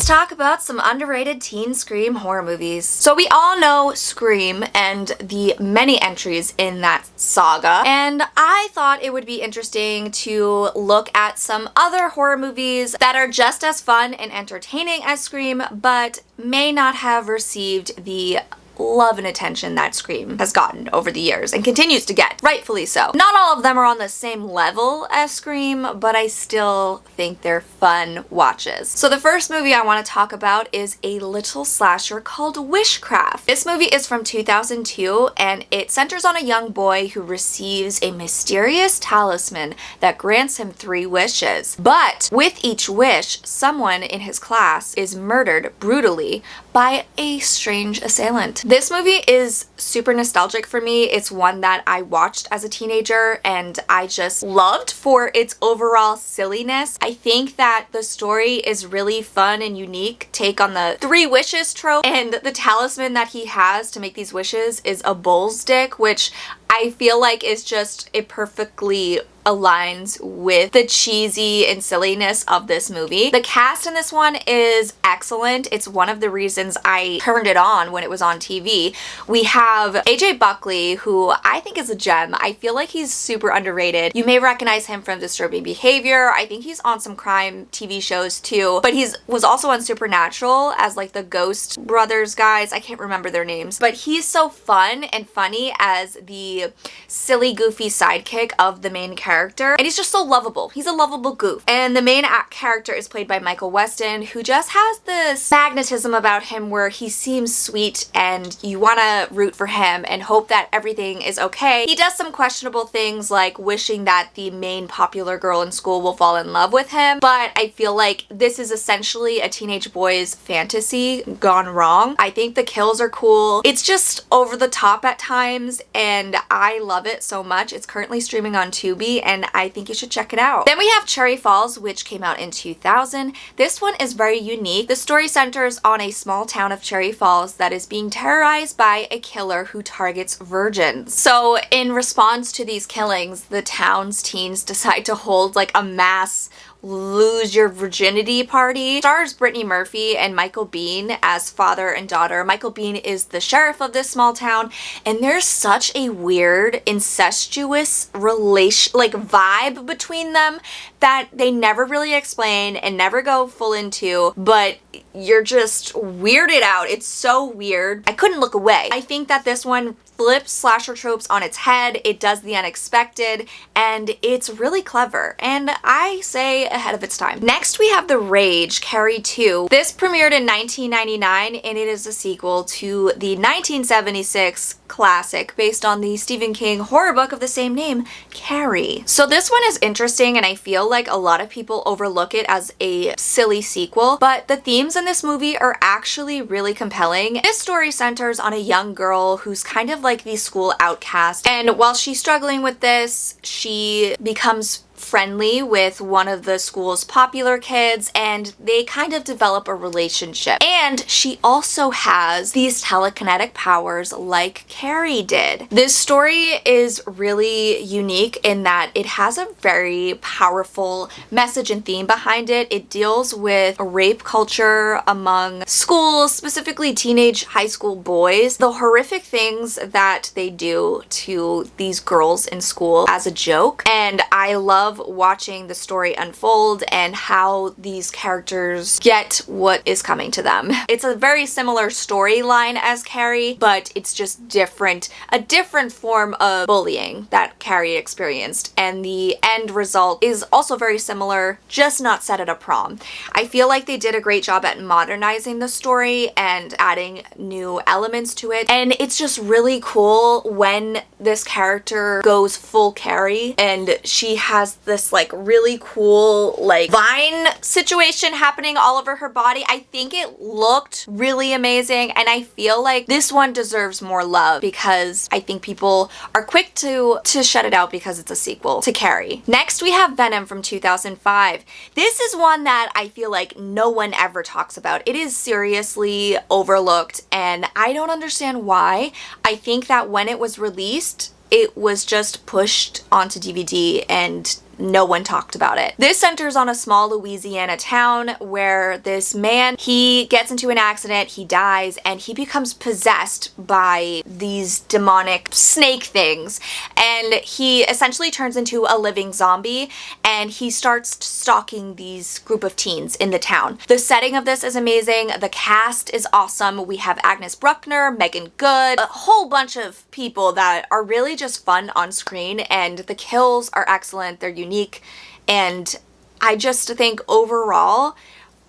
Let's talk about some underrated teen Scream horror movies. So we all know Scream and the many entries in that saga, and I thought it would be interesting to look at some other horror movies that are just as fun and entertaining as Scream, but may not have received the love and attention that Scream has gotten over the years and continues to get, rightfully so. Not all of them are on the same level as Scream, but I still think they're fun watches. So the first movie I want to talk about is a little slasher called Wishcraft. This movie is from 2002 and it centers on a young boy who receives a mysterious talisman that grants him 3 wishes. But with each wish, someone in his class is murdered brutally by a strange assailant. This movie is super nostalgic for me. It's one that I watched as a teenager and I just loved for its overall silliness. I think that the story is really fun and unique take on the 3 wishes trope, and the talisman that he has to make these wishes is a bull's dick, which I feel like is just, it perfectly aligns with the cheesy and silliness of this movie. The cast in this one is excellent. It's one of the reasons I turned it on when it was on TV. We have AJ Buckley, who I think is a gem. I feel like he's super underrated. You may recognize him from Disturbing Behavior. I think he's on some crime TV shows too, but was also on Supernatural as like the Ghost Brothers guys. I can't remember their names, but he's so fun and funny as the silly, goofy sidekick of the main character. And he's just so lovable. He's a lovable goof. And the main character is played by Michael Weston, who just has this magnetism about him where he seems sweet and you want to root for him and hope that everything is okay. He does some questionable things like wishing that the main popular girl in school will fall in love with him, but I feel like this is essentially a teenage boy's fantasy gone wrong. I think the kills are cool. It's just over the top at times and I love it so much. It's currently streaming on Tubi and I think you should check it out. Then we have Cherry Falls, which came out in 2000. This one is very unique. The story centers on a small town of Cherry Falls that is being terrorized by a killer who targets virgins. So in response to these killings, the town's teens decide to hold like a mass lose your virginity party. It stars Brittany Murphy and Michael Biehn as father and daughter. Michael Biehn is the sheriff of this small town, and there's such a weird incestuous vibe between them that they never really explain and never go full into, but you're just weirded out. It's so weird. I couldn't look away. I think that this one flips slasher tropes on its head. It does the unexpected and it's really clever, and I say ahead of its time. Next we have The Rage, Carrie 2. This premiered in 1999 and it is a sequel to the 1976 classic based on the Stephen King horror book of the same name, Carrie. So this one is interesting and I feel like a lot of people overlook it as a silly sequel, but the themes in this movie are actually really compelling. This story centers on a young girl who's kind of like the school outcast, and while she's struggling with this, she becomes friendly with one of the school's popular kids and they kind of develop a relationship. And she also has these telekinetic powers like Carrie did. This story is really unique in that it has a very powerful message and theme behind it. It deals with rape culture among schools, specifically teenage high school boys, the horrific things that they do to these girls in school as a joke, and I love watching the story unfold and how these characters get what is coming to them. It's a very similar storyline as Carrie, but it's just different, a different form of bullying that Carrie experienced, and the end result is also very similar, just not set at a prom. I feel like they did a great job at modernizing the story and adding new elements to it, and it's just really cool when this character goes full Carrie and she has this like really cool like vine situation happening all over her body. I think it looked really amazing and I feel like this one deserves more love because I think people are quick to shut it out because it's a sequel to Carrie. Next we have Venom from 2005. This is one that I feel like no one ever talks about. It is seriously overlooked and I don't understand why. I think that when it was released it was just pushed onto DVD and no one talked about it. This centers on a small Louisiana town where this man, he gets into an accident, he dies, and he becomes possessed by these demonic snake things. And he essentially turns into a living zombie, and he starts stalking these group of teens in the town. The setting of this is amazing. The cast is awesome. We have Agnes Bruckner, Megan Good, a whole bunch of people that are really just fun on screen, and the kills are excellent. They're unique, and I just think overall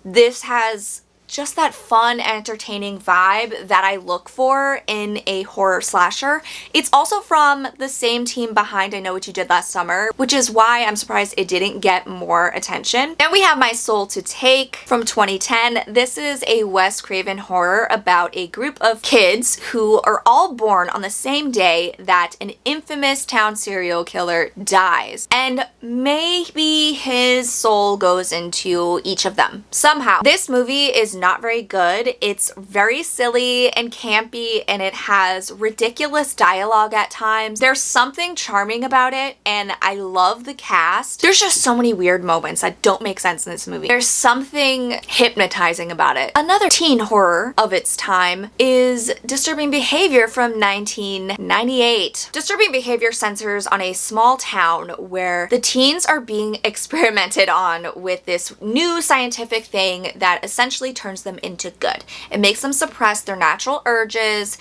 this has just that fun, entertaining vibe that I look for in a horror slasher. It's also from the same team behind I Know What You Did Last Summer, which is why I'm surprised it didn't get more attention. Then we have My Soul to Take from 2010. This is a Wes Craven horror about a group of kids who are all born on the same day that an infamous town serial killer dies. And maybe his soul goes into each of them somehow. This movie is not very good. It's very silly and campy, and it has ridiculous dialogue at times. There's something charming about it, and I love the cast. There's just so many weird moments that don't make sense in this movie. There's something hypnotizing about it. Another teen horror of its time is Disturbing Behavior from 1998. Disturbing Behavior centers on a small town where the teens are being experimented on with this new scientific thing that essentially turns them into good. It makes them suppress their natural urges,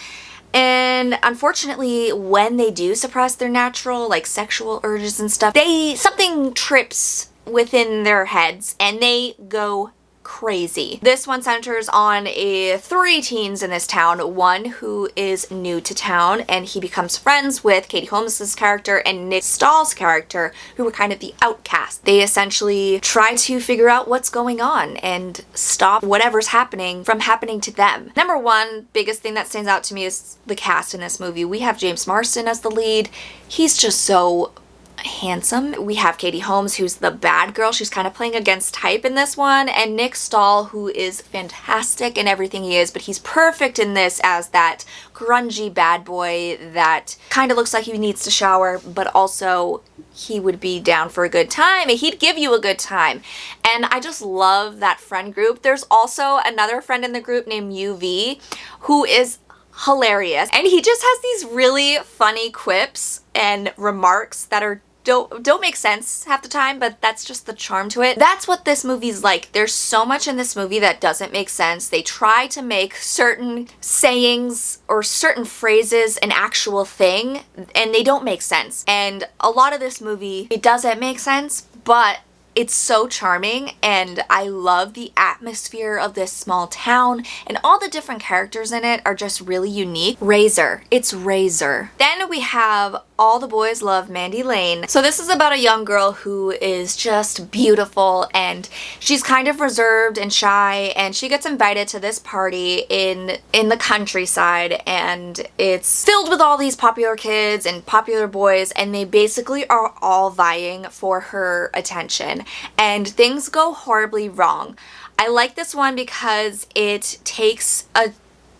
and unfortunately when they do suppress their natural like sexual urges and stuff, something trips within their heads and they go crazy. This one centers on three teens in this town. One who is new to town, and he becomes friends with Katie Holmes' character and Nick Stahl's character, who were kind of the outcasts. They essentially try to figure out what's going on and stop whatever's happening from happening to them. Number one biggest thing that stands out to me is the cast in this movie. We have James Marsden as the lead. He's just so handsome. We have Katie Holmes, who's the bad girl. She's kind of playing against type in this one, and Nick Stahl, who is fantastic in everything he is, but he's perfect in this as that grungy bad boy that kind of looks like he needs to shower, but also he would be down for a good time and he'd give you a good time. And I just love that friend group. There's also another friend in the group named UV who is hilarious, and he just has these really funny quips and remarks that don't make sense half the time, but that's just the charm to it. That's what this movie's like. There's so much in this movie that doesn't make sense. They try to make certain sayings or certain phrases an actual thing, and they don't make sense. And a lot of this movie, it doesn't make sense, but it's so charming, and I love the atmosphere of this small town, and all the different characters in it are just really unique. Razor. It's Razor. Then we have All the Boys Love Mandy Lane. So this is about a young girl who is just beautiful, and she's kind of reserved and shy, and she gets invited to this party in the countryside, and it's filled with all these popular kids and popular boys, and they basically are all vying for her attention, and things go horribly wrong. I like this one because it takes a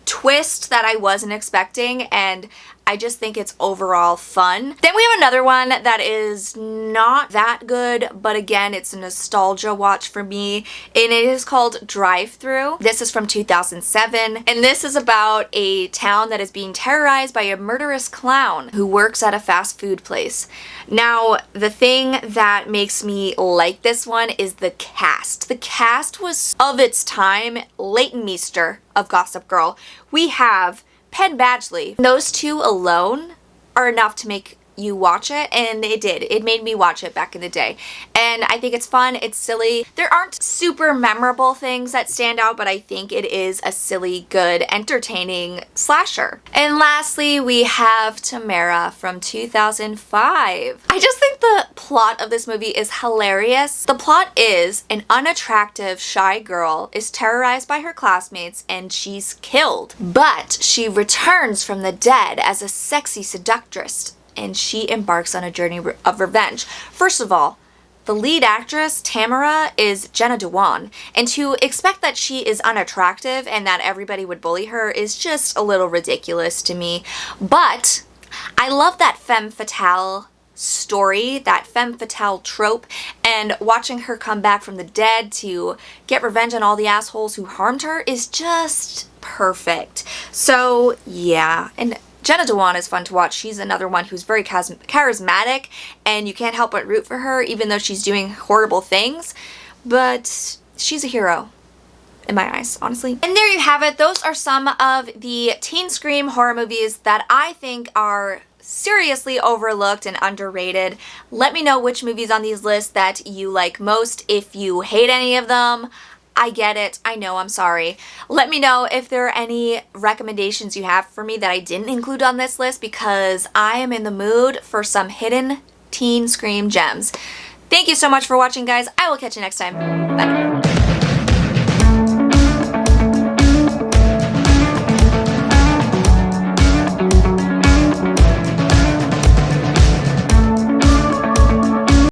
twist that I wasn't expecting, and I just think it's overall fun. Then we have another one that is not that good, but again, it's a nostalgia watch for me, and it is called Drive-Thru. This is from 2007, and this is about a town that is being terrorized by a murderous clown who works at a fast food place. Now, the thing that makes me like this one is the cast. The cast was of its time. Leighton Meester of Gossip Girl. We have Penn Badgley. Those two alone are enough to make you watch it, and it did. It made me watch it back in the day. And I think it's fun, it's silly. There aren't super memorable things that stand out, but I think it is a silly, good, entertaining slasher. And lastly, we have Tamara from 2005. I just think the plot of this movie is hilarious. The plot is an unattractive, shy girl is terrorized by her classmates and she's killed. But she returns from the dead as a sexy seductress, and she embarks on a journey of revenge. First of all, the lead actress, Tamara, is Jenna Dewan, and to expect that she is unattractive and that everybody would bully her is just a little ridiculous to me. But I love that femme fatale story, that femme fatale trope, and watching her come back from the dead to get revenge on all the assholes who harmed her is just perfect. So yeah, and Jenna Dewan is fun to watch. She's another one who's very charismatic, and you can't help but root for her even though she's doing horrible things, but she's a hero in my eyes, honestly. And there you have it. Those are some of the teen Scream horror movies that I think are seriously overlooked and underrated. Let me know which movies on these lists that you like most. If you hate any of them, I get it. I know, I'm sorry. Let me know if there are any recommendations you have for me that I didn't include on this list, because I am in the mood for some hidden teen Scream gems. Thank you so much for watching, guys. I will catch you next time. Bye.